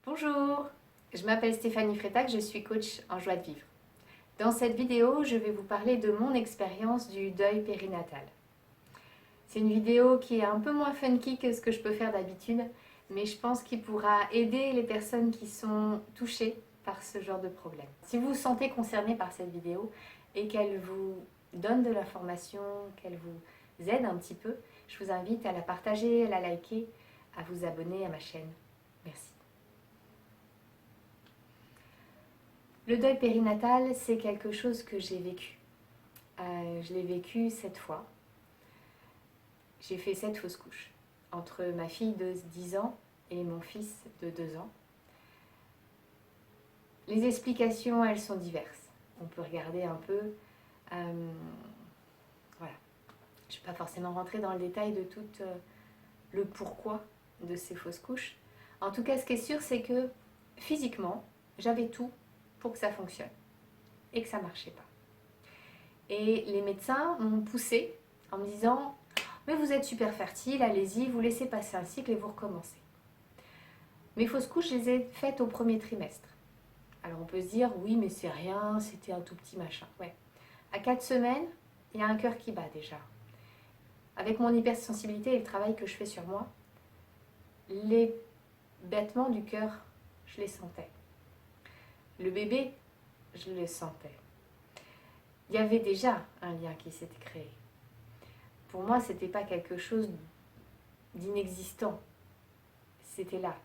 Bonjour, je m'appelle Stéphanie Frétac, je suis coach en joie de vivre. Dans cette vidéo, je vais vous parler de mon expérience du deuil périnatal. C'est une vidéo qui est un peu moins funky que ce que je peux faire d'habitude, mais je pense qu'il pourra aider les personnes qui sont touchées par ce genre de problème. Si vous vous sentez concerné par cette vidéo et qu'elle vous donne de l'information, qu'elle vous aide un petit peu, je vous invite à la partager, à la liker, à vous abonner à ma chaîne. Merci. Le deuil périnatal, c'est quelque chose que j'ai vécu. Je l'ai vécu 7 fois. J'ai fait 7 fausses couches entre ma fille de 10 ans et mon fils de 2 ans. Les explications, elles sont diverses. On peut regarder un peu. Voilà. Je ne vais pas forcément rentrer dans le détail de tout le pourquoi de ces fausses couches. En tout cas, ce qui est sûr, c'est que physiquement, j'avais tout pour que ça fonctionne et que ça ne marchait pas. Et les médecins m'ont poussée en me disant « Mais vous êtes super fertile, allez-y, vous laissez passer un cycle et vous recommencez. » Mes fausses couches, je les ai faites au premier trimestre. Alors on peut se dire « Oui, mais c'est rien, c'était un tout petit machin. » Ouais. À 4 semaines, il y a un cœur qui bat déjà. Avec mon hypersensibilité et le travail que je fais sur moi, les battements du cœur, je les sentais. Le bébé, je le sentais. Il y avait déjà un lien qui s'était créé. Pour moi, ce n'était pas quelque chose d'inexistant. C'était là.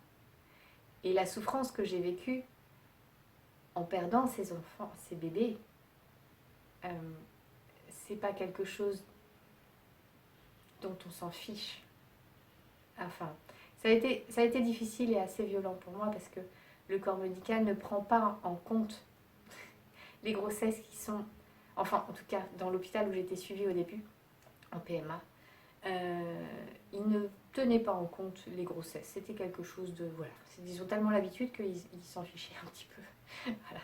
Et la souffrance que j'ai vécue en perdant ces enfants, ces bébés, c'est pas quelque chose dont on s'en fiche. Enfin, ça a été difficile et assez violent pour moi parce que le corps médical ne prend pas en compte les grossesses qui sont, enfin en tout cas dans l'hôpital où j'étais suivie au début, en PMA, ils ne tenaient pas en compte les grossesses. C'était quelque chose de... Voilà, ils ont tellement l'habitude qu'ils s'en fichaient un petit peu. Voilà.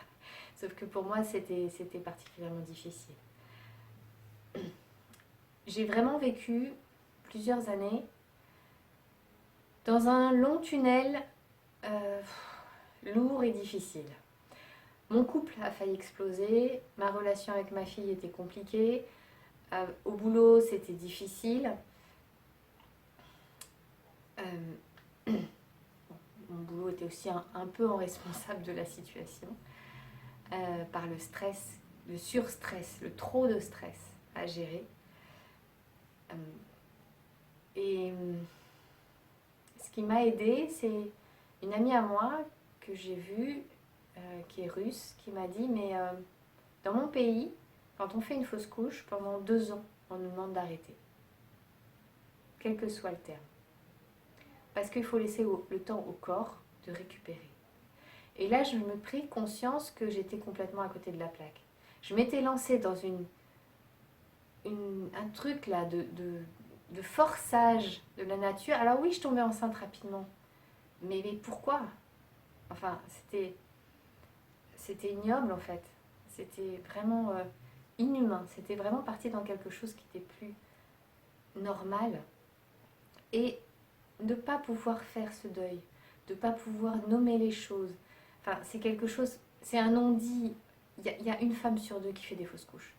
Sauf que pour moi, c'était particulièrement difficile. J'ai vraiment vécu plusieurs années dans un long tunnel lourd et difficile. Mon couple a failli exploser, ma relation avec ma fille était compliquée, au boulot c'était difficile. Mon boulot était aussi un peu en responsable de la situation, par le stress, le surstress, le trop de stress à gérer. Et ce qui m'a aidée, c'est une amie à moi que j'ai vue, qui est russe, qui m'a dit « Mais dans mon pays, quand on fait une fausse couche, pendant 2 ans, on nous demande d'arrêter, quel que soit le terme. Parce qu'il faut laisser le temps au corps de récupérer. » Et là, je me pris conscience que j'étais complètement à côté de la plaque. Je m'étais lancée dans un truc là de forçage de la nature. Alors oui, je tombais enceinte rapidement. Mais pourquoi? Enfin, c'était ignoble en fait. C'était vraiment inhumain. C'était vraiment parti dans quelque chose qui était plus normal. Et de ne pas pouvoir faire ce deuil, de ne pas pouvoir nommer les choses. Enfin, c'est quelque chose, c'est un non-dit. Il y a une femme sur 2 qui fait des fausses couches.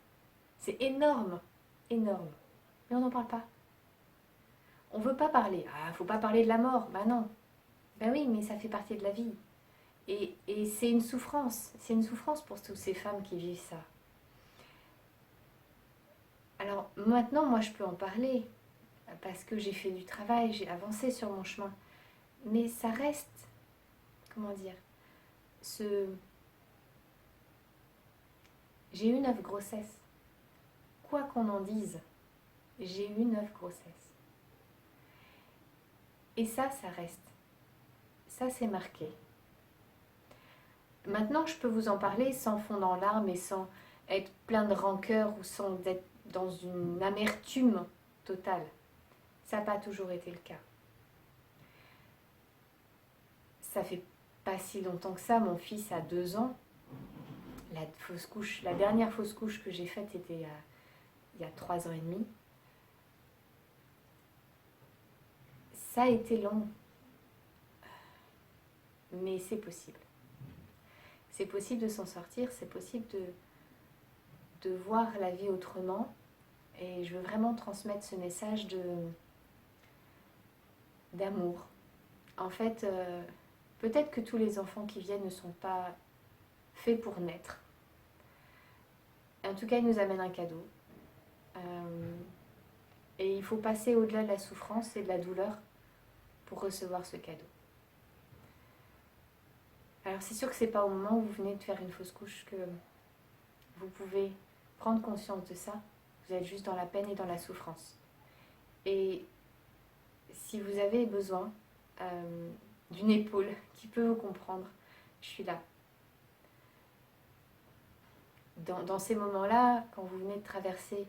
C'est énorme, énorme. Mais on n'en parle pas. On ne veut pas parler. Ah, il ne faut pas parler de la mort. Ben non. Ben oui, mais ça fait partie de la vie. Et c'est une souffrance. C'est une souffrance pour toutes ces femmes qui vivent ça. Alors maintenant, moi, je peux en parler. Parce que j'ai fait du travail, j'ai avancé sur mon chemin. Mais ça reste, comment dire, j'ai eu 9 grossesses. Quoi qu'on en dise, j'ai eu 9 grossesses. Et ça reste. Ça, c'est marqué. Maintenant, je peux vous en parler sans fondre en larmes et sans être plein de rancœur ou sans être dans une amertume totale. Ça n'a pas toujours été le cas. Ça fait pas si longtemps que ça, mon fils a 2 ans. La dernière fausse couche que j'ai faite était il y a 3 ans et demi. Ça a été long. mais c'est possible. C'est possible de s'en sortir, c'est possible de voir la vie autrement. Et je veux vraiment transmettre ce message d'amour. En fait, peut-être que tous les enfants qui viennent ne sont pas faits pour naître. En tout cas, ils nous amènent un cadeau. Et il faut passer au-delà de la souffrance et de la douleur pour recevoir ce cadeau. Alors c'est sûr que c'est pas au moment où vous venez de faire une fausse couche que vous pouvez prendre conscience de ça. Vous êtes juste dans la peine et dans la souffrance. Et si vous avez besoin d'une épaule qui peut vous comprendre, je suis là. Dans ces moments-là, quand vous venez de traverser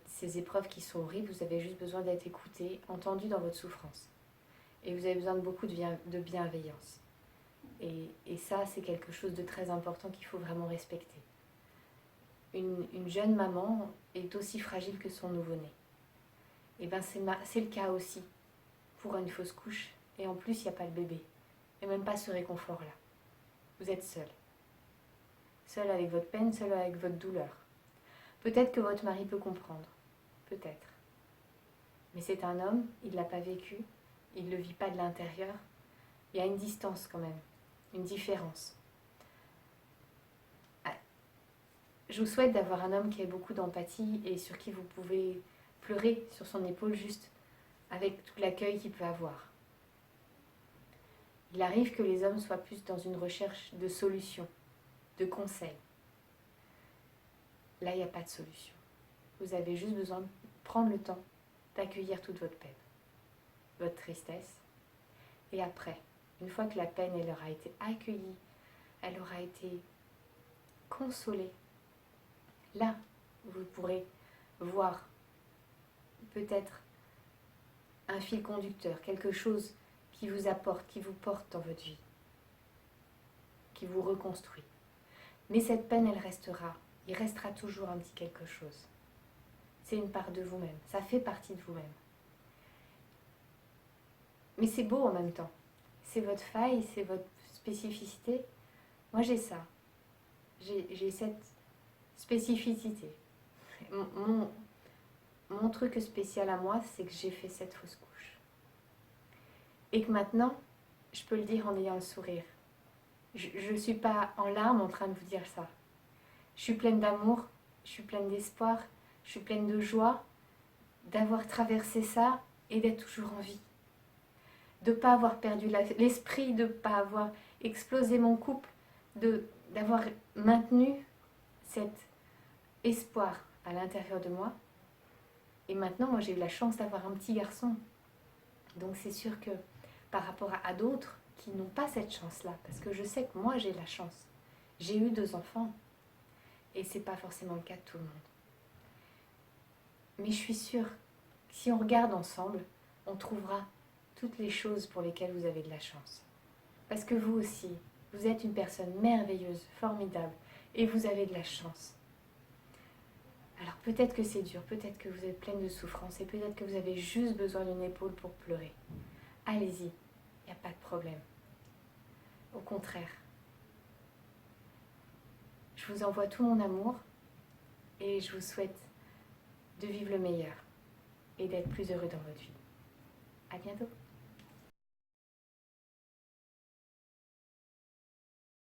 ces épreuves qui sont horribles, vous avez juste besoin d'être écouté, entendu dans votre souffrance. Et vous avez besoin de beaucoup de bienveillance. Et ça, c'est quelque chose de très important qu'il faut vraiment respecter. Une jeune maman est aussi fragile que son nouveau-né. Et bien c'est le cas aussi pour une fausse couche. Et en plus, il n'y a pas le bébé. Et même pas ce réconfort-là. Vous êtes seul. Seul avec votre peine, seul avec votre douleur. Peut-être que votre mari peut comprendre. Peut-être. Mais c'est un homme, il ne l'a pas vécu. Il ne le vit pas de l'intérieur. Il y a une distance quand même. Une différence. Je vous souhaite d'avoir un homme qui ait beaucoup d'empathie et sur qui vous pouvez pleurer sur son épaule juste avec tout l'accueil qu'il peut avoir. Il arrive que les hommes soient plus dans une recherche de solutions, de conseils. Là, il n'y a pas de solution. Vous avez juste besoin de prendre le temps d'accueillir toute votre peine, votre tristesse. Et après, une fois que la peine elle aura été accueillie, elle aura été consolée, là, vous pourrez voir peut-être un fil conducteur, quelque chose qui vous apporte, qui vous porte dans votre vie, qui vous reconstruit. Mais cette peine, elle restera. Il restera toujours un petit quelque chose. C'est une part de vous-même. Ça fait partie de vous-même. Mais c'est beau en même temps. C'est votre faille, c'est votre spécificité. Moi, j'ai ça. J'ai cette spécificité. Mon truc spécial à moi, c'est que j'ai fait cette fausse couche. Et que maintenant, je peux le dire en ayant le sourire. Je ne suis pas en larmes en train de vous dire ça. Je suis pleine d'amour, je suis pleine d'espoir, je suis pleine de joie d'avoir traversé ça et d'être toujours en vie. De ne pas avoir perdu l'esprit, de ne pas avoir explosé mon couple, d'avoir maintenu cet espoir à l'intérieur de moi. Et maintenant, moi j'ai eu la chance d'avoir un petit garçon. Donc c'est sûr que par rapport à d'autres qui n'ont pas cette chance-là, parce que je sais que moi j'ai la chance. J'ai eu 2 enfants. Et ce n'est pas forcément le cas de tout le monde. Mais je suis sûre que si on regarde ensemble, on trouvera toutes les choses pour lesquelles vous avez de la chance. Parce que vous aussi, vous êtes une personne merveilleuse, formidable, et vous avez de la chance. Alors peut-être que c'est dur, peut-être que vous êtes pleine de souffrance, et peut-être que vous avez juste besoin d'une épaule pour pleurer. Allez-y, il n'y a pas de problème. Au contraire. Je vous envoie tout mon amour et je vous souhaite de vivre le meilleur et d'être plus heureux dans votre vie. À bientôt.